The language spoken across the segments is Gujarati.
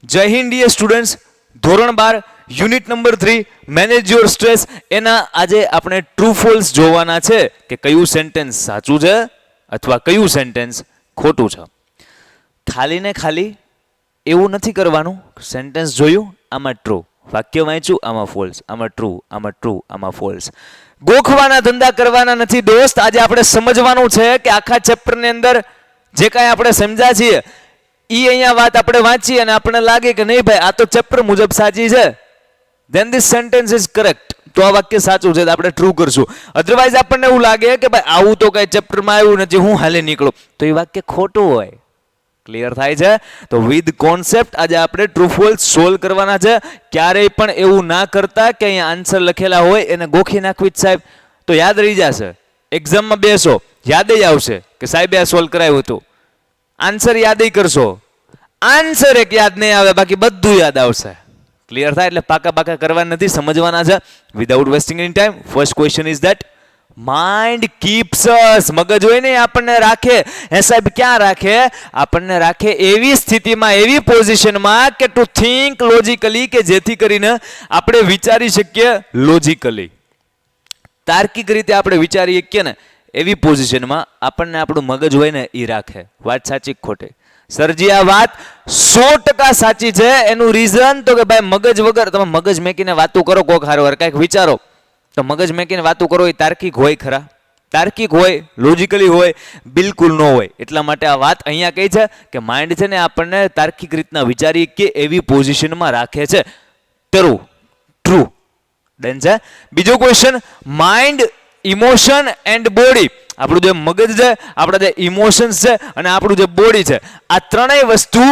જય હિન્દ ડિયર સ્ટુડન્ટ્સ, ધોરણ 12 unit number 3 manage your stress. એના આજે આપણે ટ્રુ ફોલ્સ જોવાના છે કે કયું સેન્ટેન્સ સાચું છે અથવા કયું સેન્ટેન્સ ખોટું છે. ખાલી ને ખાલી એવું નથી કરવાનું. સેન્ટેન્સ જોયું, આમાં ટ્રુ, વાક્ય વાંચ્યું, આમાં ફોલ્સ, આમાં ટ્રુ, આમાં ટ્રુ, આમાં ફોલ્સ. ગોખવાના ધંધા કરવાના નથી દોસ્ત. આજે આપણે સમજવાનું છે કે આખા ચેપ્ટરની અંદર જે કાંઈ આપણે સમજ્યા છીએ ઈ અહીંયા વાત આપણે વાંચીએ અને આપણને લાગે કે નહીં ભાઈ આ તો ચેપ્ટર મુજબ સાચી છે, then this sentence is correct, તો આ વાક્ય સાચું છે, આપણે ટ્રુ કરશું. અધરવાઇઝ આપણને એવું લાગે કે ભાઈ આવું તો કઈ ચેપ્ટરમાં આવ્યું નથી, હું હાલે નીકળું, તો એ વાક્ય ખોટું હોય. ક્લિયર થાય છે? તો વિથ કોન્સેપ્ટ આજે આપણે ટ્રુ ફોલ્સ સોલ્વ કરવાના છે. ક્યારેય પણ એવું ના કરતા કે અહીંયા આન્સર લખેલા હોય એને ગોખી નાખવી સાહેબ, તો યાદ રહી જશે. એક્ઝામમાં બેસો, યાદ જ આવશે કે સાહેબે આ સોલ્વ કરાવ્યું હતું. આન્સર યાદ કરશો, આન્સર એક યાદ નહીં આવે, બાકી બધું યાદ આવશે. ક્લિયર થાય? એટલે પાકા કરવા નથી, સમજવાના છે. Without wasting any time, first question is that mind keeps us. મગજ હોય ને આપણને રાખે. હે સાહેબ ક્યાં રાખે? આપણને રાખે એવી સ્થિતિમાં, એવી પોઝિશનમાં કે ટુ થિંક લોજિકલી, કે જેથી કરીને આપણે વિચારી શકીએ લોજિકલી, તાર્કિક રીતે આપણે વિચારી શકીએ ને એવી પોઝિશનમાં આપણને આપણું મગજ હોય ને એ રાખે. વાત સાચી ખોટી? સરજી આ વાત 100% સાચી છે. એનું રીઝન તો કે ભાઈ મગજ વગર તમે મગજ મેકીને વાતો કરો, કોક હારવાર કંઈક વિચારો તો મગજ મેકીને વાતો કરો એ તાર્કિક હોય ખરા? તાર્કિક હોય, લોજિકલી હોય? બિલકુલ ન હોય. એટલા માટે આ વાત અહીંયા કહી છે કે માઇન્ડ છે ને આપણને તાર્કિક રીતના વિચારી કે એવી પોઝિશનમાં રાખે છે. ટ્રુ ડન છે. બીજો question, mind, emotion and body. આપણું જે મગજ છે, આપણા જે ઇમોશન્સ છે અને આપણું જે બોડી છે, આ ત્રણેય વસ્તુ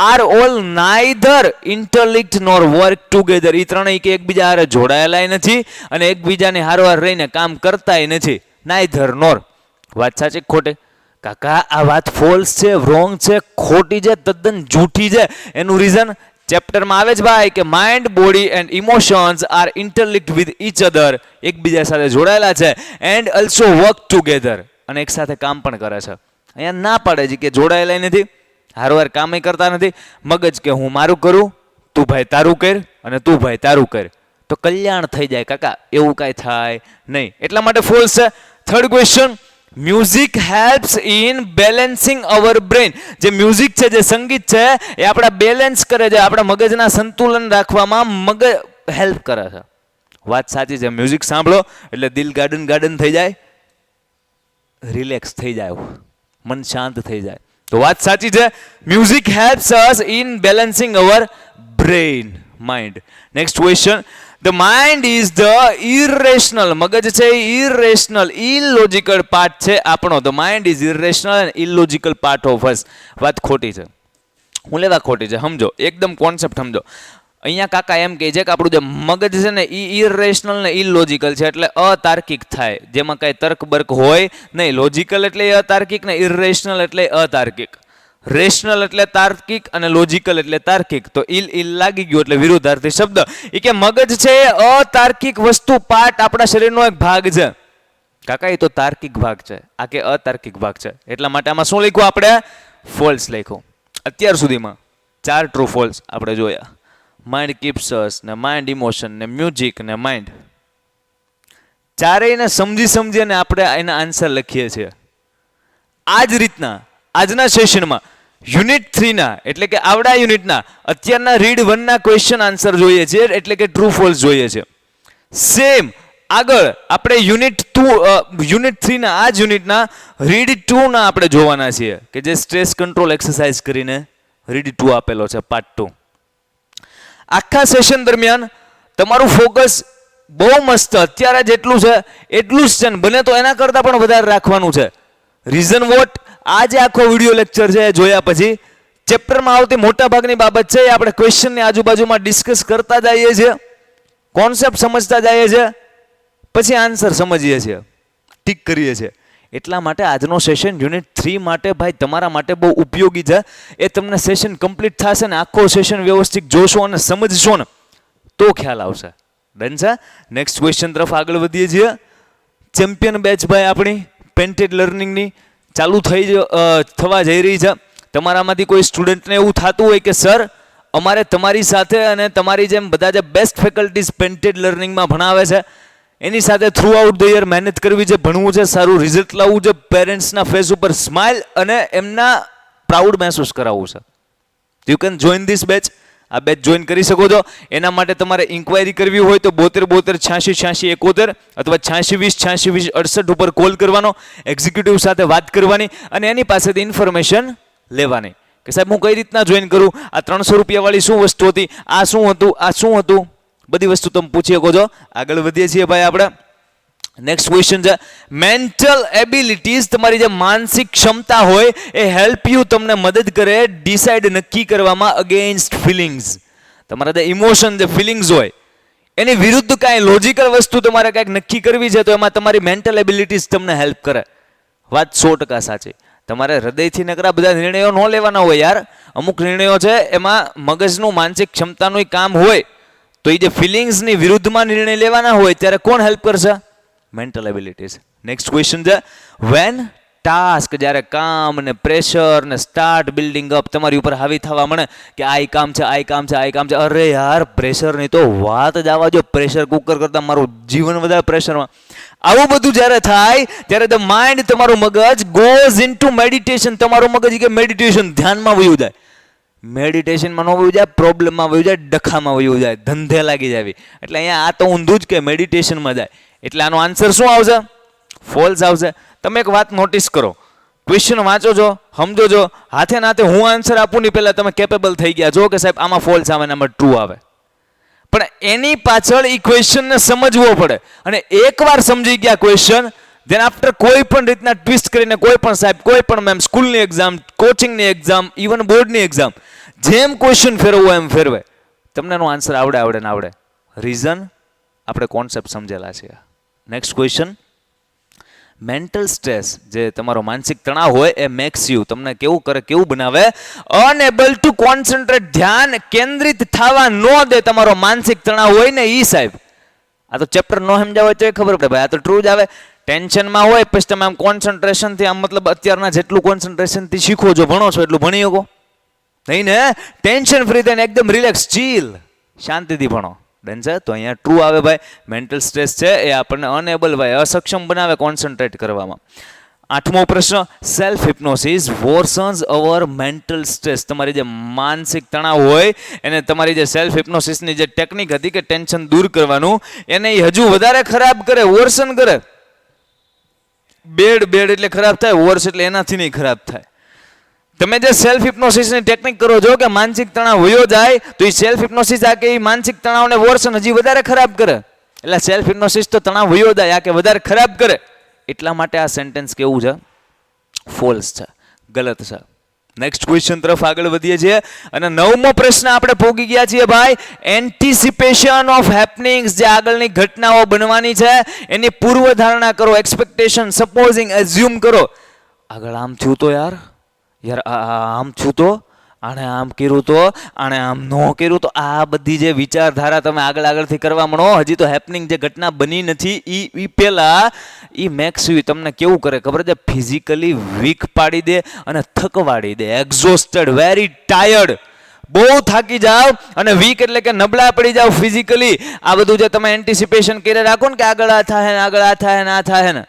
are all neither interlinked nor work together. એ ત્રણેય કે એકબીજા હારે જોડાયેલા નથી અને એકબીજાની હારવાર રહીને કામ કરતાય નથી. નાઈધર નોર. વાત સાચી ખોટી? કાકા આ વાત ફોલ્સ છે, રોંગ છે, ખોટી છે, તદ્દન જૂઠી છે. એનું રીઝન ચેપ્ટરમાં આવે છે ભાઈ કે mind, body and emotions are interlinked with each other. એકબીજા સાથે જોડાયેલા છે. એન્ડ ઓલ્સો વર્ક ટુગેધર, અને એક સાથે કામ પણ કરે છે. અહીંયા ના પાડે છે કે જોડાયેલા નથી, હારવાર કામ કરતા નથી. મગજ કે હું મારું કરું, તું ભાઈ તારું કર, અને તું ભાઈ તારું કર, તો કલ્યાણ થઈ જાય કાકા. એવું કાંઈ થાય નહીં. એટલા માટે ફોલ્સ છે. Third question, music helps in balancing our brain. જે મ્યુઝિક છે, જે સંગીત છે, એ આપણા બેલેન્સ કરે છે, આપણા મગજના સંતુલન રાખવામાં મગજ હેલ્પ કરે છે. વાત સાચી છે. મ્યુઝિક સાંભળો એટલે દિલ ગાર્ડન થઈ જાય, રિલેક્સ થઈ જાય, મન શાંત થઈ જાય. તો વાત સાચી છે. Music helps us in balancing our brain, mind. Next question, the mind is the irrational. મગજ છે એ ઇરેશનલ, ઇલોજિકલ પાર્ટ છે આપણો. The mind is irrational and illogical part of us. વાત ખોટી છે. હું લેવા ખોટી છે? સમજો, એકદમ કોન્સેપ્ટ સમજો. અહીંયા કાકા એમ કહે છે કે આપણું જે મગજ છે ને એ ઇરેશનલ ને ઇલોજિકલ છે, એટલે અતાર્કિક થાય, જેમાં કાંઈ તર્ક બર્ક હોય નહીં. લોજિકલ એટલે અતાર્કિક ને ઇરેશનલ એટલે અતાર્કિક. રેશનલ એટલે તાર્કિક અને લોજિકલ એટલે તાર્કિક. તો ઇલ લાગી ગયું એટલે વિરુદ્ધાર્થી શબ્દ. એ કે મગજ છે અતાર્કિક વસ્તુ, પાર્ટ આપણા શરીરનો એક ભાગ છે. કાકા એ તો તાર્કિક ભાગ છે, આ કે અતાર્કિક ભાગ છે. એટલા માટે આમાં શું લખ્યું આપણે? ફોલ્સ લખ્યું. અત્યાર સુધીમાં 4 ટ્રુ ફોલ્સ આપણે જોયા. માઇન્ડ કીપ્સ અસ ને માઇન્ડ, ઇમોશન ને મ્યુઝિક ને માઇન્ડ. ચારેયને સમજી અને આપણે એના આન્સર લખીએ છીએ. આ જ રીતના આજના સેશનમાં યુનિટ 3 ના, એટલે કે આવડા યુનિટના અત્યારના રીડ 1 ના ક્વેશ્ચન આન્સર જોઈએ છે, એટલે કે ટ્રુ ફોલ્સ જોઈએ છે. સેમ આગળ આપણે યુનિટ 3 ના, આ જ યુનિટના રીડ 2 ના આપણે જોવાના છીએ, કે જે સ્ટ્રેસ કંટ્રોલ એક્સરસાઇઝ કરીને રીડ 2 આપેલો છે, પાર્ટ 2. આખા સેશન દરમિયાન તમારું ફોકસ બહુ મસ્ત અત્યારે જેટલું છે એટલું જ છે, ને બને તો એના કરતાં પણ વધારે રાખવાનું છે. Reason what? આજે આખો વિડીયો લેક્ચર છે જોયા પછી ચેપ્ટરમાં આવતી મોટા ભાગની બાબત છે એ આપણે ક્વેશ્ચનની આજુબાજુમાં ડિસ્કસ કરતા જઈએ છીએ, કોન્સેપ્ટ સમજતા જઈએ છીએ, પછી આન્સર સમજીએ છીએ, ટીક કરીએ છીએ. એટલા માટે આજનો સેશન યુનિટ 3 માટે ભાઈ તમારા માટે બહુ ઉપયોગી છે. એ તમને સેશન કમ્પ્લીટ થશે ને આખો સેશન વ્યવસ્થિત જોશો અને સમજશો ને તો ખ્યાલ આવશે. ડન છે? નેક્સ્ટ ક્વેશ્ચન તરફ આગળ વધીએ છીએ. ચેમ્પિયન બેચ ભાઈ આપણી પેન્ટેડ લર્નિંગની ચાલુ થવા જઈ રહી છે. તમારામાંથી કોઈ સ્ટુડન્ટને એવું થતું હોય કે સર અમારે તમારી સાથે અને તમારી જેમ બધા જે બેસ્ટ ફેકલ્ટીઝ પેન્ટેડ લર્નિંગમાં ભણાવે છે એની સાથે થ્રુ આઉટ ધ યર મહેનત કરવી છે, ભણવું છે, સારું રિઝલ્ટ લાવવું છે, પેરેન્ટ્સના ફેસ ઉપર સ્માઇલ અને એમના પ્રાઉડ મહેસૂસ કરાવવું છે. You can join this batch. આ બેચ જોઈન કરી શકો છો. એના માટે તમારે ઇન્ક્વાયરી કરવી હોય તો 72 72 86 86 71 અથવા 86 20 86 20 68 ઉપર કોલ કરવાનો, એક્ઝિક્યુટિવ સાથે વાત કરવાની અને એની પાસેથી ઇન્ફોર્મેશન લેવાની કે સાહેબ હું કઈ રીતના જોઈન કરું, આ 300 રૂપિયાવાળી શું વસ્તુ હતી, આ શું હતું, આ શું હતું, બધી વસ્તુ તમે પૂછી શકો છો. આગળ વધીએ છીએ ભાઈ આપણે. નેક્સ્ટ ક્વેશ્ચન છે મેન્ટલ એબિલિટીઝ, તમારી જે માનસિક ક્ષમતા હોય એ હેલ્પ યુ, તમને મદદ કરે ડિસાઇડ નક્કી કરવામાં અગેન્સ્ટ ફિલિંગ્સ. તમારા જે ઇમોશન જે ફિલિંગ્સ હોય એની વિરુદ્ધ કાંઈ લોજિકલ વસ્તુ તમારે કાંઈક નક્કી કરવી છે તો એમાં તમારી મેન્ટલ એબિલિટીઝ તમને હેલ્પ કરે. વાત 100% સાચી. તમારે હૃદયથી નકરા બધા નિર્ણયો ન લેવાના હોય યાર. અમુક નિર્ણયો છે એમાં મગજનું માનસિક ક્ષમતાનું કામ હોય તો એ જે ફિલિંગ્સની વિરુદ્ધમાં નિર્ણય લેવાના હોય ત્યારે કોણ હેલ્પ કરશે? Mental abilities. નેક્સ્ટ ક્વેશ્ચન છે વેન ટાસ્ક, જ્યારે કામ ને પ્રેશર ને સ્ટાર્ટ બિલ્ડિંગ અપ, તમારી ઉપર હાવી થવા મળે કે આ કામ છે, આ કામ છે, આ કામ છે, અરે યાર પ્રેશરની તો વાત જ આવવા જો, પ્રેશર કુકર કરતાં મારું જીવન વધારે પ્રેશરમાં. આવું બધું જ્યારે થાય ત્યારે ધ માઇન્ડ, તમારું મગજ ગોઝ ઇનટુ મેડિટેશન. તમારું મગજ કે મેડિટેશન, ધ્યાનમાં વયું જાય. મેડિટેશનમાં ન વયું જાય, પ્રોબ્લેમમાં વયું જાય, ડખામાં વયું જાય, ધંધે લાગી જાય. એટલે અહીંયા આ તો ઊંધું જ કે મેડિટેશનમાં જાય. એટલે આનો આન્સર શું આવશે? ફોલ્સ આવશે. તમે એક વાત નોટિસ કરો, ક્વેશ્ચન વાંચો છો, સમજો છો, હાથે નાથે હું આન્સર આપું ની પહેલા તમે કેપેબલ થઈ ગયા છો કે સાહેબ આમાં ફોલ્સ આવે ને આમાં ટ્રુ આવે. પણ એની પાછળ એ ક્વેશ્ચનને સમજવો પડે અને એકવાર સમજી ગયા ક્વેશ્ચન, ધેન આફ્ટર કોઈ પણ રીતના ટ્વિસ્ટ કરીને કોઈ પણ સાહેબ, કોઈ પણ મેમ, સ્કૂલની એક્ઝામ, કોચિંગની એક્ઝામ, ઇવન બોર્ડની એક્ઝામ, જેમ ક્વેશ્ચન ફેરવો એમ ફેરવે, તમને એનો આન્સર આવડે ને આવડે. રીઝન આપણે કોન્સેપ્ટ સમજેલા છે. નેક્સ્ટ ક્વેશ્ચન, મેન્ટલ સ્ટ્રેસ, જે તમારો માનસિક તણાવ હોય એ મેક્સ યુ, તમને કેવું કરે, કેવું બનાવે, અનએબલ ટુ કોન્સન્ટ્રેટ, ધ્યાન કેન્દ્રિત થવા ન દે. તમારો માનસિક તણાવ હોય ને ઈ સાહેબ, આ તો ચેપ્ટર ન સમજાવ હોય તો એ ખબર પડે ભાઈ આ તો ટ્રુ જ આવે. ટેન્શનમાં હોય પછી તમે આમ કોન્સન્ટ્રેશનથી, આમ મતલબ અત્યારના જેટલું કોન્સન્ટ્રેશનથી શીખો છો, ભણો છો એટલું ભણી શકો નહીં ને. ટેન્શન ફ્રી થઈને એકદમ રિલેક્સ, ચીલ, શાંતિથી ભણો. ડન છે. તો અહીંયા ટ્રુ આવે ભાઈ. મેન્ટલ સ્ટ્રેસ છે એ આપણને અનેબલ ભાઈ, અસક્ષમ બનાવે કોન્સન્ટ્રેટ કરવામાં. 8મો પ્રશ્ન, સેલ્ફ હિપ્નોસિસ વર્સન્સ અવર મેન્ટલ સ્ટ્રેસ. તમારી જે માનસિક તણાવ હોય એને તમારી જે સેલ્ફ હિપ્નોસિસની જે ટેકનિક હતી કે ટેન્શન દૂર કરવાનું, એને હજુ વધારે ખરાબ કરે, વર્સન કરે. બેડ એટલે ખરાબ થાય, વર્સ એટલે એનાથી નહીં ખરાબ થાય. તમે જે સેલ્ફ હિપ્નોસિસની ટેકનિક કરો છો કે માનસિક તણાવ વયો જાય તો એ સેલ્ફ હિપ્નોસિસ આ કે એ માનસિક તણાવને વર્સન હજી વધારે ખરાબ કરે. એટલે સેલ્ફ હિપ્નોસિસ તો તણાવ વયો જાય, આ કે વધારે ખરાબ કરે. એટલા માટે આ સેન્ટેન્સ કેવું છે? ફોલ્સ છે, ગલત છે. નેક્સ્ટ ક્વેશ્ચન તરફ આગળ વધીએ છીએ અને 9મો પ્રશ્ન આપણે પહોંચી ગયા છીએ ભાઈ. એન્ટિસિપેશન ઓફ હેપનિંગ્સ, જે આગળની ઘટનાઓ બનવાની છે એની પૂર્વધારણા કરો. એક્સપેક્ટેશન, સપોઝિંગ, એઝ્યુમ કરો. આગળ આમ થયું તો યાર આમ થયું તો, આણે આમ કર્યું તો, આણે આમ ન કર્યું તો, આ બધી જે વિચારધારા તમે આગળથી કરવા માંડો, હજી તો હેપનિંગ જે ઘટના બની નથી ઈ પહેલા ઈ મેક્સ યુ તમને કેવું કરે ખબર છે? ફિઝિકલી વીક પાડી દે અને થકવાડી દે. એક્ઝોસ્ટેડ, વેરી ટાયર્ડ, બહુ થાકી જાવ અને વીક એટલે કે નબળા પડી જાવ ફિઝિકલી. આ બધું જે તમે એન્ટિસિપેશન કરી રાખો ને કે આગળ આ થાય ને, આગળ આ થાય ને, આ થાય ને,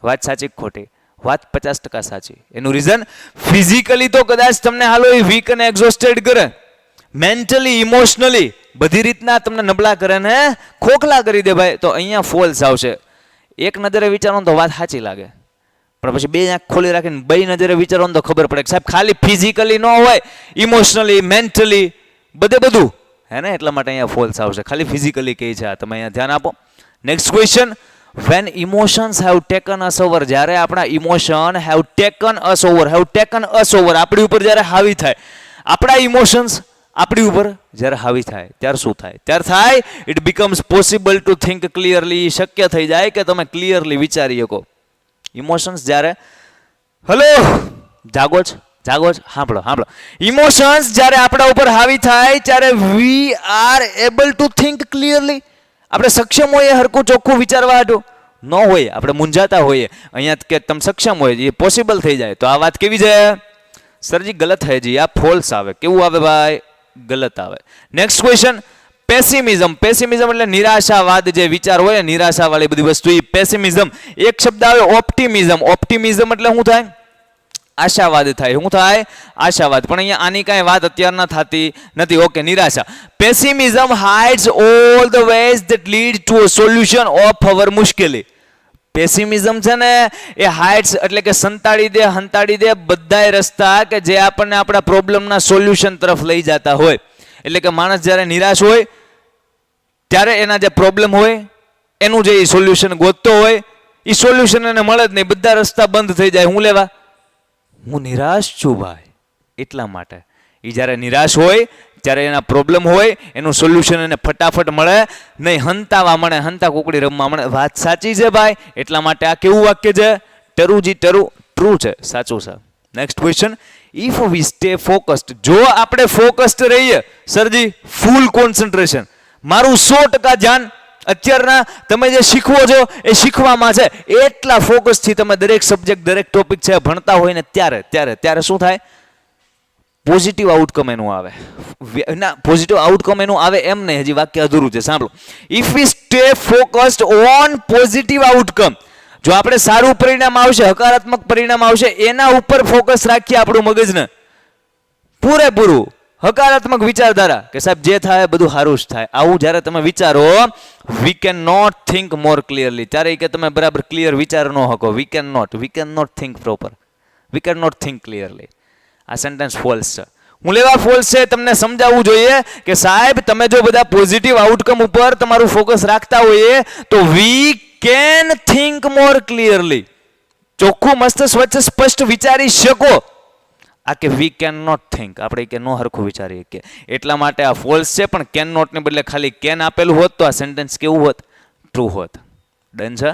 વાત સાચી ખોટી? વાત 50% સાચી. એનું રીઝન, ફિઝિકલી તો કદાચ તમને હાલો એ વીક અને એક્ઝોસ્ટેડ કરે, મેન્ટલી, ઇમોશનલી બધી રીતના તમને નબળા કરે ને ખોખલા કરી દે ભાઈ. તો અહીંયા ફોલ્સ આવશે. એક નજરે વિચારો તો વાત સાચી લાગે, પણ પછી બે આંખ ખોલી રાખીને બે નજરે વિચારો તો ખબર પડે કે સાહેબ ખાલી ફિઝિકલી ન હોય, ઇમોશનલી, મેન્ટલી બધું હે ને. એટલા માટે અહીંયા ફોલ્સ આવશે. ખાલી ફિઝિકલી કહે છે આ, તમે અહીંયા ધ્યાન આપો. Next question, when emotions have taken us over, જ્યારે આપણા emotion have taken us over, આપણી ઉપર જ્યારે હાવી થાય, આપણા ઇમોશન્સ આપણી ઉપર જ્યારે હાવી થાય ત્યારે શું થાય? ત્યારે થાય it becomes possible to think clearly, શક્ય થઈ જાય કે તમે ક્લિયરલી વિચારી શકો. ઇમોશન્સ જ્યારે, હલો જાગો જ સાંભળો. ઇમોશન્સ જ્યારે આપણા ઉપર હાવી થાય ત્યારે we are able to think clearly. આપણે સક્ષમ હોઈએ હરખું ચોખ્ખું વિચારવા હાટું? ન હોય, આપણે મૂંઝાતા હોઈએ. અહીંયા કે તમે સક્ષમ હોય એ પોસિબલ થઈ જાય. તો આ વાત કેવી છે? સરજી ગલત હે જી, આ ફોલ્સ આવે. કેવું આવે ભાઈ? ગલત આવે. Next question, pessimism. પેસિમિઝમ એટલે નિરાશાવાદ, જે વિચાર હોય ને નિરાશાવાળી બધી વસ્તુ, એ પેસિમિઝમ. એક શબ્દ આવે ઓપ્ટિમિઝમ. ઓપ્ટિમિઝમ એટલે શું થાય? આશાવાદ થાય. શું થાય? આશાવાદ. પણ અહીંયા આની કાંઈ વાત અત્યારના થતી નથી. ઓકે, નિરાશા. Pessimism hides all the ways that lead to a solution of our મુશ્કેલી. પેસિમિઝમ છે ને એ હાઇડ્સ એટલે કે હંતાડી દે બધાય રસ્તા કે જે આપણને આપણા પ્રોબ્લેમના સોલ્યુશન તરફ લઈ જતા હોય. એટલે કે માણસ જ્યારે નિરાશ હોય ત્યારે એના જે પ્રોબ્લેમ હોય એનું જે સોલ્યુશન ગોતતો હોય એ સોલ્યુશન એને મળે જ નહીં. બધા રસ્તા બંધ થઈ જાય. હું લેવા? હું નિરાશ છું ભાઈ. એટલા માટે એ જ્યારે નિરાશ હોય ત્યારે એના પ્રોબ્લેમ હોય એનું સોલ્યુશન એને ફટાફટ મળે નહીં, હંતાવા મળે, હંતા કુકડી રમવા મળે. વાત સાચી છે ભાઈ. એટલા માટે આ કેવું વાક્ય છે? ટરુજી ટરુ, ટ્રુ છે, સાચું છે. Next question, if V stay focused. જો આપણે ફોકસ્ડ રહીએ સરજી, ફૂલ કોન્સન્ટ્રેશન, મારું 100% ધ્યાન અત્યારના તમે જે શીખવો છો એ શીખવામાં છે, એટલા ફોકસથી તમે દરેક સબ્જેક્ટ દરેક ટોપિક છે ભણતા હોય ને ત્યારે શું થાય? પોઝિટિવ આઉટકમ એનું આવે. ના, પોઝિટિવ આઉટકમ એનું આવે એમ નહીં, હજી વાક્ય અધૂરું છે, સાંભળો. If V stay focused on positive outcome, જો આપણે સારું પરિણામ આવશે, હકારાત્મક પરિણામ આવશે, એના ઉપર ફોકસ રાખીએ આપણું મગજને પૂરેપૂરું, હકારાત્મક વિચારધારા કે સાહેબ જે થાય બધું સારું જ થાય, આવું જ્યારે તમે વિચારો, we can not think more clearly. ત્યારે કે તમે બરાબર ક્લિયર વિચાર ન શકો. We can not think proper, we can not think clearly. આ સેન્ટેન્સ ફોલ્સ છે. હું લેવા ફોલ્સ છે તમને સમજાવવું જોઈએ કે સાહેબ તમે જો બધા પોઝિટિવ આઉટકમ ઉપર તમારું ફોકસ રાખતા હોઈએ તો we can think more clearly, ચોખ્ખું મસ્ત સ્વચ્છ સ્પષ્ટ વિચારી શકો. આ કે વી કેન નોટ થિંક, આપણે કે નો હરખું વિચારીએ કે, એટલા માટે આ ફોલ્સ છે. પણ કેન નોટ ને બદલે ખાલી કેન આપેલું હોત તો આ સેન્ટેન્સ કેવું હોત? ટ્રુ હોત. ડન છે?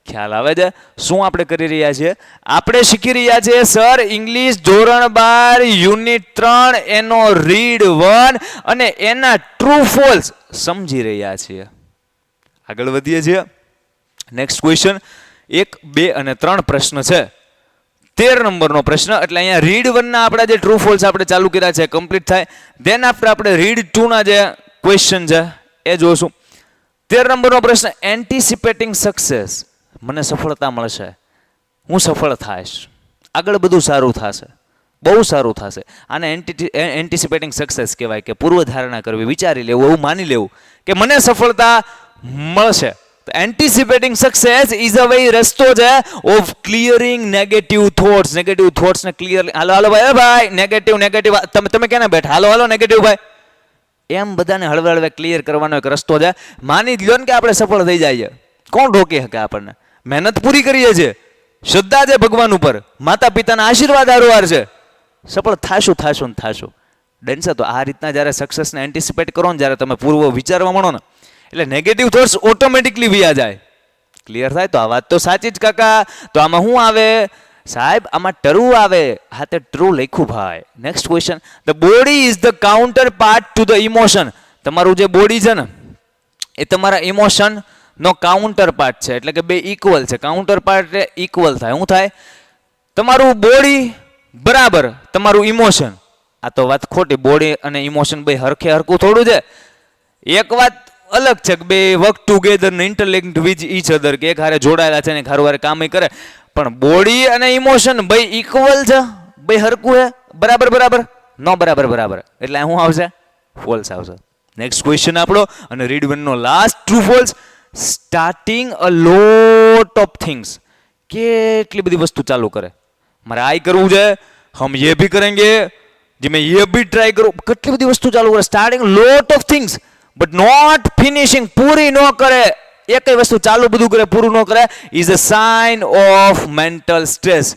ખ્યાલ આવે છે? શું આપણે કરી રહ્યા છીએ? આપણે શીખી રહ્યા છીએ સર ઇંગ્લિશ ધોરણ 12 યુનિટ 3 એનો રીડ 1 અને એના ટ્રુ ફોલ્સ સમજી રહ્યા છીએ. આગળ વધીએ છીએ. નેક્સ્ટ ક્વેશ્ચન, 1, 2 અને 3 પ્રશ્ન છે. 13 નંબરનો પ્રશ્ન. એટલે અહીંયા રીડ 1 ના આપણા જે ટ્રુ ફોલ્સ આપણે ચાલુ કર્યા છે કમ્પ્લીટ થાય. દેન આફ્ટર આપણે રીડ 2 ના જે ક્વેશ્ચન છે એ જોશું. 13 નંબરનો પ્રશ્ન, એન્ટિસિપેટિંગ સક્સેસ. મને સફળતા મળશે, હું સફળ થઈશ, આગળ બધું સારું થશે, બહુ સારું થશે. આને એન્ટિસિપેટિંગ સક્સેસ કહેવાય કે પૂર્વ ધારણા કરવી, વિચારી લેવું, એવું માની લેવું કે મને સફળતા મળશે. Anticipating success is a way, રસ્તો છે of clearing negative thoughts. Negative થોટ્સને ક્લિયર, હાલો ભાઈ નેગેટિવ તમે ક્યાં બેઠા, હાલો નેગેટિવ ભાઈ, એમ બધાને હળવે હળવે ક્લિયર કરવાનો એક રસ્તો છે. માની લ્યો ને કે આપણે સફળ થઈ જઈએ, કોણ રોકી શકે આપણને? મહેનત પૂરી કરીએ છીએ, શ્રદ્ધા છે ભગવાન ઉપર, માતા પિતાના આશીર્વાદ આરોવાર છે, સફળ થાશું. ડન છે? તો આ રીતના જ્યારે સક્સેસને એન્ટિસિપેટ કરો ને, જ્યારે તમે પૂર્વ વિચારવા મળો ને, એટલે નેગેટિવ થોટ્સ ઓટોમેટિકલી વ્યા જાય. ક્લિયર થાય? તો આ વાત તો સાચી જ કાકા. તો આમાં શું આવે સાહેબ? આમાં ટરુ આવે. હા, તે ટ્રુ લખ્યું ભાઈ. Next question, the body is the counter part to the emotion. તમારું જે બોડી છે ને એ તમારા ઇમોશન નો કાઉન્ટર પાર્ટ છે. એટલે કે બે ઇક્વલ છે. કાઉન્ટર પાર્ટ ઇક્વલ થાય. શું થાય? તમારું બોડી બરાબર તમારું ઇમોશન. આ તો વાત ખોટી. બોડી અને ઇમોશન બે હરખું થોડું છે. એક વાત અલગ છે કે બે વર્ક ટુગેધર ને ઇન્ટરલિંક્ડ વિથ ઈચ અધર, કે એક હારે જોડાયેલા છે ને એક હારે કામ કરે. પણ બોડી અને ઇમોશન બે ઇક્વલ છે, બે હરખું છે, બરાબર નો બરાબર. એટલે શું આવશે? ફોલ્સ આવશે. નેક્સ્ટ ક્વેશ્ચન આપણો અને રીડ 1 નો last true false. Starting a lot of things. કેટલી બધી વસ્તુ ચાલુ કરે, મારે આ કરવું છે, હમ ये भी करेंगे, जी मैं ये भी ट्राई करूं, કેટલી બધી વસ્તુ ચાલુ કરે. Starting lot of things but not finishing, પૂરી ન કરે. એકય વસ્તુ ચાલુ બધું કરે, પૂરું ન કરે, is a sign of mental stress.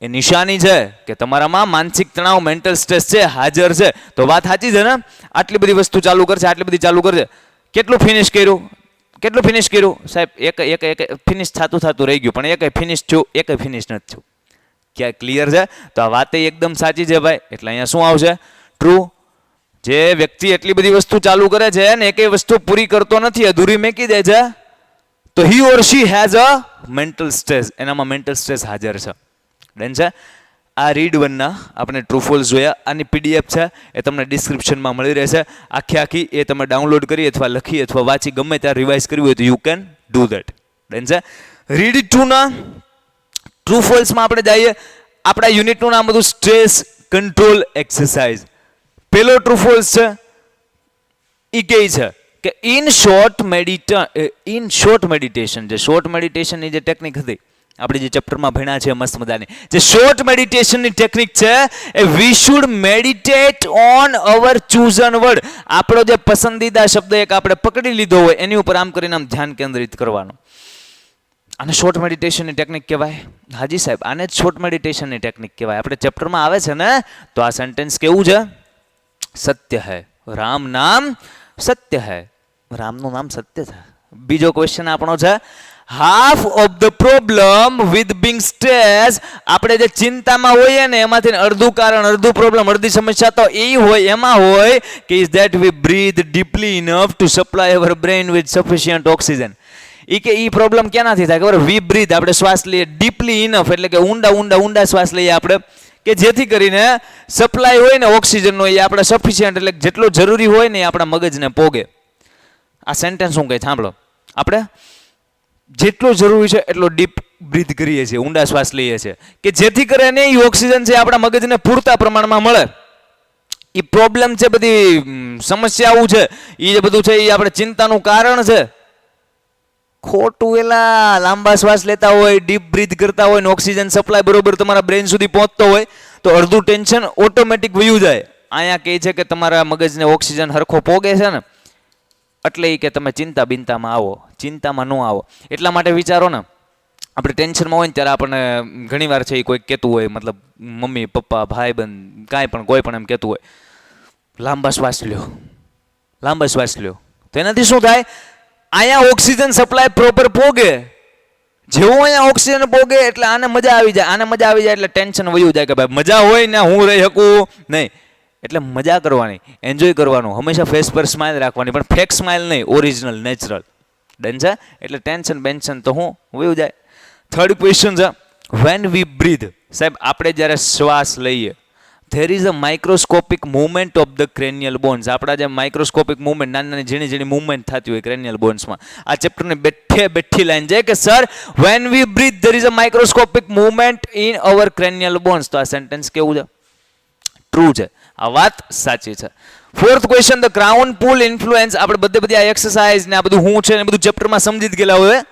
એ નિશાની છે કે તમારામાં માનસિક તણાવ, મેન્ટલ સ્ટ્રેસ છે, હાજર છે. તો વાત સાચી છે ને? આટલી બધી વસ્તુ ચાલુ કરશે, આટલી બધી ચાલુ કરશે, કેટલું ફિનિશ કર્યું સાહેબ? એક ફિનિશ થતું રહી ગયું, પણ એકય ફિનિશ થયું, એકય ફિનિશ નથી થયું. ક્યાં? ક્લિયર છે? તો આ વાત એકદમ સાચી છે ભાઈ. એટલે અહીંયા શું આવશે? ટ્રુ. જે વ્યક્તિ એટલી બધી વસ્તુ ચાલુ કરે છે ને એકય વસ્તુ પૂરી કરતો નથી, અધૂરી મેકી દે છે, તો he or she has a mental stress. એનામાં મેન્ટલ સ્ટ્રેસ હાજર છે. ડન છે? આ રીડ વનના આપણે ટ્રુ ફોલ્સ જોયા. આની પીડીએફ છે એ તમને ડિસ્ક્રિપ્શનમાં મળી રહેશે. આખી એ તમે ડાઉનલોડ કરી અથવા લખી અથવા વાંચી ગમે ત્યારે રિવાઇઝ કરવી હોય તો you can do that. Done છે. રીડ 2 ના ટ્રુ ફોલ્સમાં આપણે જઈએ. આપણા યુનિટનું નામ હતું સ્ટ્રેસ કંટ્રોલ એક્સરસાઇઝ. પેલો ટ્રુ ફોલ્સ છે એ કહે છે કે ઇન શોર્ટ મેડિટેશન, જે શોર્ટ મેડિટેશનની જે ટેકનિક હતી આપણે જે ચેપ્ટરમાં ભણ્યા છે મસ્ત મજાની, જે શોર્ટ મેડિટેશનની ટેકનિક છે એ we should meditate on our chosen word. આપણો જે પસંદીદા શબ્દ એક આપણે પકડી લીધો હોય એની ઉપર આમ કરીને આમ ધ્યાન કેન્દ્રિત કરવાનું. આને શોર્ટ મેડિટેશનની ટેકનિક કહેવાય. હાજી સાહેબ, આને જ શોર્ટ મેડિટેશનની ટેકનિક કહેવાય. આપણે ચેપ્ટરમાં આવે છે ને તો આ સેન્ટેન્સ કેવું છે? સત્ય હૈ, રામ નામ સત્ય હૈ. રામનું નામ સત્ય છે. બીજો ક્વેશ્ચન આપણો છે half of the problem with Bing stress. આપણે જે ચિંતામાં હોઈએ ને એમાંથી અડધું કારણ, અડધું પ્રોબ્લેમ, અડધી સમસ્યા તો એ હોય એમાં હોય કે is that we breathe deeply enough to supply our brain with sufficient oxygen. એ કે એ પ્રોબ્લેમ ક્યાંથી થાય ખબર? વી બ્રીથ, આપણે શ્વાસ લઈએ ડીપલી ઇનફ એટલે કે ઊંડા શ્વાસ લઈએ આપણે, કે જેથી કરીને સપ્લાય હોય ને ઓક્સિજનનો એ આપણે સફિશિયન્ટ એટલે જેટલો જરૂરી હોય ને એ આપણા મગજને પોગે. આ સેન્ટેન્સ હું કહે સાંભળો. આપણે જેટલો જરૂરી છે એટલો ડીપ બ્રીથ કરીએ છીએ, ઊંડા શ્વાસ લઈએ છીએ, કે જેથી કરીને એ ઓક્સિજન છે આપણા મગજને પૂરતા પ્રમાણમાં મળે. એ પ્રોબ્લેમ છે, બધી સમસ્યાઓ છે, એ જે બધું છે એ આપણે ચિંતાનું કારણ છે. ખોટું એલા લાંબા શ્વાસ લેતા હોય, ડીપ બ્રીથ કરતા હોય ને ઓક્સિજન સપ્લાય બરોબર તમારા બ્રેઇન સુધી પહોંચતો હોય તો અડધું ટેન્શન ઓટોમેટિક વયું જાય. અહીંયા કહે છે કે તમારા મગજને ઓક્સિજન હરખો પોગે છે ને એટલે એ કે તમે ચિંતામાં આવો, ચિંતામાં ન આવો. એટલા માટે વિચારો ને, આપણે ટેન્શનમાં હોય ને ત્યારે આપણને ઘણીવાર છે એ કોઈ કહેતું હોય, મતલબ મમ્મી પપ્પા ભાઈ બંધ કાંઈ પણ કોઈ પણ એમ કહેતું હોય લાંબા શ્વાસ લ્યો, તો એનાથી શું થાય? અહીંયા ઓક્સિજન સપ્લાય પ્રોપર પોગે. જેવું અહીંયા ઓક્સિજન પોગે એટલે આને મજા આવી જાય, એટલે ટેન્શન વયું જાય કે ભાઈ મજા હોય ને હું રહી શકું નહીં. એટલે મજા કરવાની, એન્જોય કરવાનું, હંમેશા ફેસ પર સ્માઇલ રાખવાની, પણ ફેક સ્માઇલ નહીં, ઓરિજિનલ નેચરલ. ડન છે. એટલે ટેન્શન તો હું વયું જાય. થર્ડ ક્વેશ્ચન છે વેન વી બ્રીથ. સાહેબ આપણે જ્યારે શ્વાસ લઈએ there is a microscopic movement of the cranial bones. આપણા જે માઇક્રોસ્કોપિક મૂવમેન્ટ, નાની ઝીણી મૂવમેન્ટ થતી હોય ક્રેનિયલ બોન્સમાં. આ ચેપ્ટરની બેઠી લાઈન છે કે sir when we breathe there is a microscopic movement in our cranial bones. તો આ સેન્ટેન્સ કેવું છે? ટ્રુ છે. આ વાત સાચી છે. Fourth question the crown pull influence. આપણે બધી આ એક્સરસાઇઝ ને આ બધું શું છે ને બધું ચેપ્ટરમાં સમજી જ ગયેલા હોય,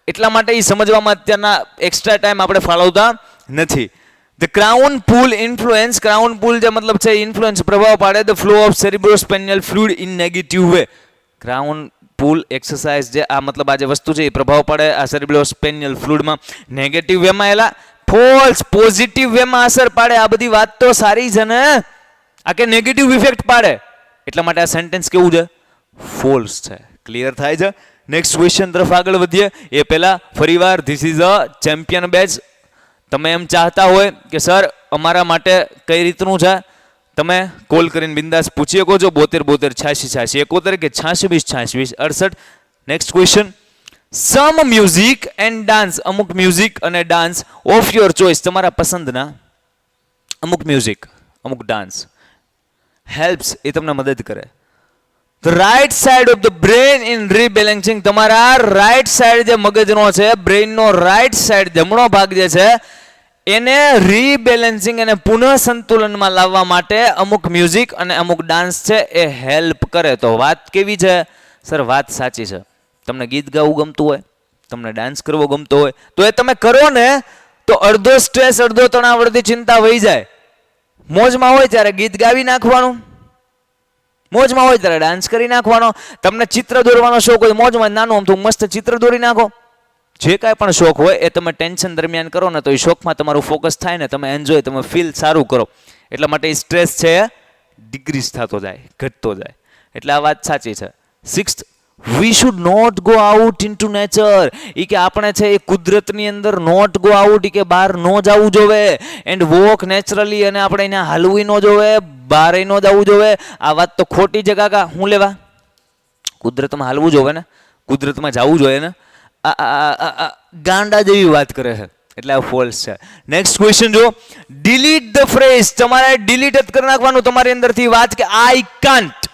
એટલા માટે એ સમજવામાં અત્યારના એક્સ્ટ્રા ટાઈમ આપણે ફાળવતા નથી. The crown pull influence. Crown pull જે મતલબ છે ઇન્ફ્લુએન્સ, પ્રભાવ પાડે the flow of cerebrospinal fluid in negative way. Crown pull exercise જે આ મતલબ આ જે વસ્તુ છે એ પ્રભાવ પાડે આ સેરિબ્રોસ્પેનિયલ ફ્લુઇડમાં નેગેટિવ વેમાં, એલા ફોલ્સ, પોઝિટિવ વેમાં અસર પાડે. આ બધી વાત તો સારી છે ને, આ કે નેગેટિવ ઇફેક્ટ પાડે. એટલા માટે આ સેન્ટેન્સ કેવું છે? ફોલ્સ છે. ક્લિયર થાય છે? નેક્સ્ટ ક્વેશ્ચન તરફ આગળ વધીએ એ પહેલા ફરીવાર this is a champion batch. તમે એમ ચાહતા હોય કે સર અમારા માટે કઈ રીતનું છે, તમે કોલ કરીને બિંદાસ પૂછી શકો છો 72 86 86 71 કે 86 20 66 68. Next question some music and dance. અમુક મ્યુઝિક અને ડાન્સ ઓફ યોર ચોઇસ, તમારા પસંદના અમુક મ્યુઝિક અમુક ડાન્સ હેલ્પ્સ, એ તમને મદદ કરે. The right side of the brain in rebalancing. તમારા રાઇટ સાઇડ જે મગજનો છે, બ્રેઇનનો રાઇટ સાઇડ જમણો ભાગ જે છે એને રીબેલેન્સિંગ અને પુનઃ સંતુલનમાં લાવવા માટે અમુક મ્યુઝિક અને અમુક ડાન્સ છે એ હેલ્પ કરે. તો વાત કેવી છે? સર વાત સાચી છે. તમને ગીત ગાવું ગમતું હોય, તમને ડાન્સ કરવો ગમતો હોય તો એ તમે કરો ને તો અડધો સ્ટ્રેસ, અડધો તણાવ, અડધી ચિંતા વહી જાય. મોજમાં હોય ત્યારે ગીત ગાવી નાખવાનું, મોજમાં હોય ત્યારે ડાન્સ કરી નાખવાનો. તમને ચિત્ર દોરવાનો શોખ હોય, મોજમાં નાનું આમ તો મસ્ત ચિત્ર દોરી નાખો. જે કાંઈ પણ શોખ હોય એ તમે ટેન્શન દરમિયાન કરો ને તો એ શોખમાં તમારું ફોકસ થાય ને, તમે એન્જોય, તમે ફીલ સારું કરો. એટલા માટે એ સ્ટ્રેસ છે ડિક્રીઝ થતો જાય, ઘટતો જાય. એટલે આ વાત સાચી છે. Sixth, we should not go out into nature. એ કે આપણે છે એ કુદરતની અંદર નોટ ગો આઉટ, એ કે બહાર ન જવું જોવે. એન્ડ વોક નેચરલી, અને આપણે એને હાલવી ન જોવે, બહાર ન જવું જોવે. આ વાત તો ખોટી છે કાકા. હું લેવા કુદરતમાં હાલવું જોવે ને, કુદરતમાં જવું જોઈએ ને. ગાંડા જેવી વાત કરે છે. એટલે આ ફોલ્સ છે. નેક્સ્ટ ક્વેશ્ચન જો, ડિલીટ ધ ફ્રેઝ, તમારે ડિલીટ જ કરી નાખવાનું તમારી અંદરથી વાત કે આઈ કાન્ટ,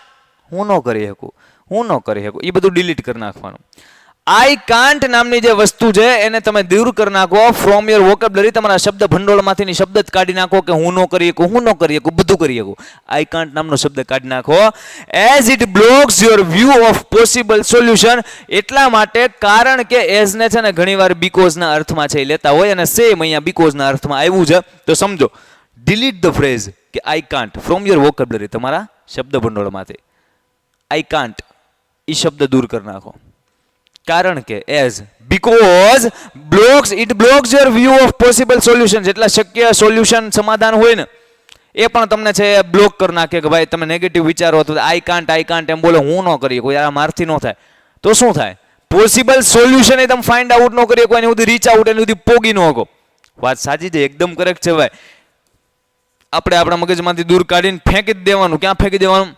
હું ન કરી શકું, એ બધું ડિલીટ કરી નાખવાનું. આઈ કાન્ટ નામની જે વસ્તુ છે એને તમે દૂર કરી નાખો ફ્રોમ યોર વોકેબ્યુલરી, તમારા શબ્દ ભંડોળમાંથી શબ્દ જ કાઢી નાખો કે હું ન કરી શકું, બધું કરી શકું. આઈ કાન્ટ નામનો શબ્દ કાઢી નાખો. As it blocks your view of possible solution, એટલા માટે કારણ કે એઝ ને છે ને ઘણીવાર બીકોઝના અર્થમાં છે એ લેતા હોય, અને સેમ અહીંયા બીકોઝના અર્થમાં આવ્યું છે. તો સમજો, ડિલીટ ધ ફ્રેઝ કે I can't from your vocabulary, તમારા શબ્દ ભંડોળમાંથી આઈ કાન્ટ એ શબ્દ દૂર કરી નાખો. કારણ કે as, because blocks your view of possible solution, જેટલા શક્ય સોલ્યુશન સમાધાન હોય ને એ પણ તમને છે બ્લોક કરી નાખે કે ભાઈ તમે નેગેટિવ વિચારો તો આઈ કાન્ટ એમ બોલે, હું ન કરી કોઈ યાર મારથી ન થાય તો શું થાય? પોસિબલ સોલ્યુશન એ તમે ફાઇન્ડ આઉટ ન કરી શકો, એની સુધી રીચ આઉટ, એની સુધી પોગી ન શકો. વાત સાચી છે, એકદમ કરેક્ટ છે ભાઈ. આપણે આપણા મગજમાંથી દૂર કાઢીને ફેંકી જ દેવાનું. ક્યાં ફેંકી દેવાનું?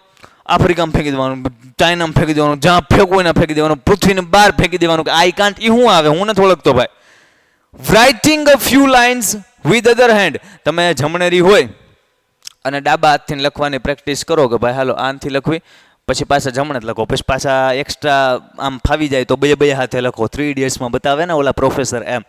આફ્રિકામાં ફેંકી દેવાનું, ચાઇનામાં ફેંકી દેવાનું, જ્યાં ફેંકવું એને ફેંકી દેવાનું, પૃથ્વીને બહાર ફેંકી દેવાનું. આઈ કાન્ટ એ શું આવે? હું નથી ઓળખતો ભાઈ. Writing a few lines with other hand, તમે જમણેરી હોય અને ડાબા હાથથી લખવાની પ્રેક્ટિસ કરો કે ભાઈ હાલો આનથી લખવી, પછી પાછા જમણે જ લખો, પછી પાછા એક્સ્ટ્રા આમ ફાવી જાય તો બે હાથે લખો. 3 ઇડિયટ્સમાં બતાવે ને ઓલા પ્રોફેસર એમ.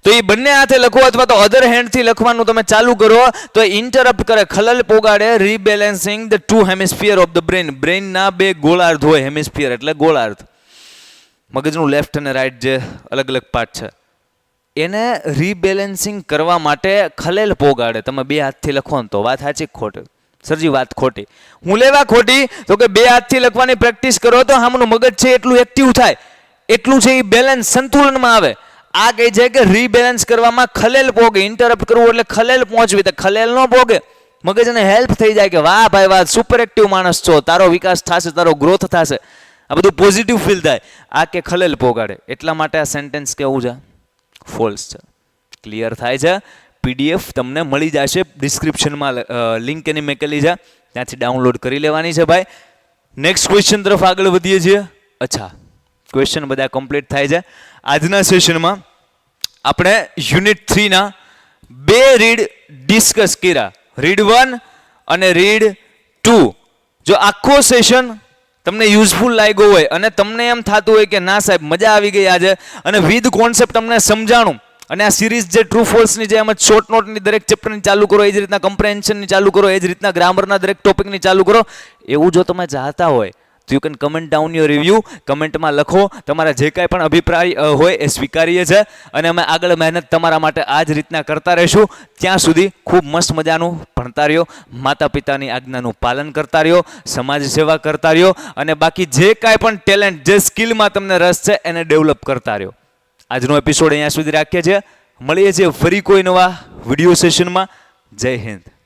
તો એ બંને હાથે લખો અથવા તો અધર હેન્ડથી લખવાનું તમે ચાલુ કરો તો ઇન્ટરપ્ટ કરે, ખલલ પોગાડે, rebalancing the two hemisphere of the brain. બ્રેનના બે ગોળાર્ધ હોય, હેમિસ્ફિયર એટલે ગોળાર્ધ, મગજનું લેફ્ટ અને રાઈટ જે અલગ અલગ પાર્ટ છે એને રીબેલેન્સિંગ કરવા માટે ખલેલ પોગાડે. તમે બે હાથથી લખો ને તો વાત સાચી ખોટી? સરજી વાત ખોટી. હું લેવા ખોટી? તો કે બે હાથથી લખવાની પ્રેક્ટિસ કરો તો આમનું મગજ છે એટલું એક્ટિવ થાય, એટલું છે એ બેલેન્સ સંતુલનમાં આવે. આ કહે છે કે રીબેલેન્સ કરવામાં ખલેલ પોગે, ઇન્ટરપ્ટ કરવું એટલે ખલેલ પહોંચવી, તો ખલેલ ન પોગે, મગજને હેલ્પ થઈ જાય કે વાહ ભાઈ વાહ સુપર એક્ટિવ માણસ છો, તારો વિકાસ થશે, તારો ગ્રોથ થશે, આ બધું પોઝિટિવ ફીલ થાય. આ કે ખલેલ પોગાડે, એટલા માટે આ સેન્ટેન્સ કેવું છે? ફોલ્સ છે. ક્લિયર થાય છે? પીડીએફ તમને મળી જશે ડિસ્ક્રિપ્શનમાં, લિંક એની મેકેલી છે, ત્યાંથી ડાઉનલોડ કરી લેવાની છે ભાઈ. નેક્સ્ટ ક્વેશ્ચન તરફ આગળ વધીએ છીએ. અચ્છા, ક્વેશ્ચન બધા કમ્પ્લીટ થાય છે. આજના સેશનમાં આપણે યુનિટ 3ના 2 રીડ ડિસ્કસ કર્યા, રીડ 1 અને રીડ 2. જો આખો સેશન તમને યુઝફુલ લાગ્યો હોય અને તમને એમ થતું હોય કે ના સાહેબ મજા આવી ગઈ આજે અને વિથ કોન્સેપ્ટ તમને સમજાણું, અને આ સિરીઝ જે ટ્રુ ફોલ્સની જે એમ શોર્ટ નોટની દરેક ચેપ્ટરની ચાલુ કરો, એ જ રીતના કમ્પ્રેન્શનની ચાલુ કરો, એ જ રીતના ગ્રામરના દરેક ટોપિકની ચાલુ કરો, એવું જો તમે ચાહતા હોય તો you can comment down your review. કમેન્ટમાં લખો, તમારા જે કાંઈ પણ અભિપ્રાય હોય એ સ્વીકારીએ છે અને અમે આગળ મહેનત તમારા માટે આ જ રીતના કરતા રહીશું. ત્યાં સુધી ખૂબ મસ્ત મજાનું ભણતા રહ્યો, માતા પિતાની આજ્ઞાનું પાલન કરતા રહ્યો, સમાજ સેવા કરતા રહ્યો, અને બાકી જે કાંઈ પણ ટેલેન્ટ, જે સ્કિલમાં તમને રસ છે એને ડેવલપ કરતા રહ્યો. આજનો એપિસોડ અહીંયા સુધી રાખીએ છીએ. મળીએ છીએ ફરી કોઈ નવા વિડીયો સેશનમાં. જય હિન્દ.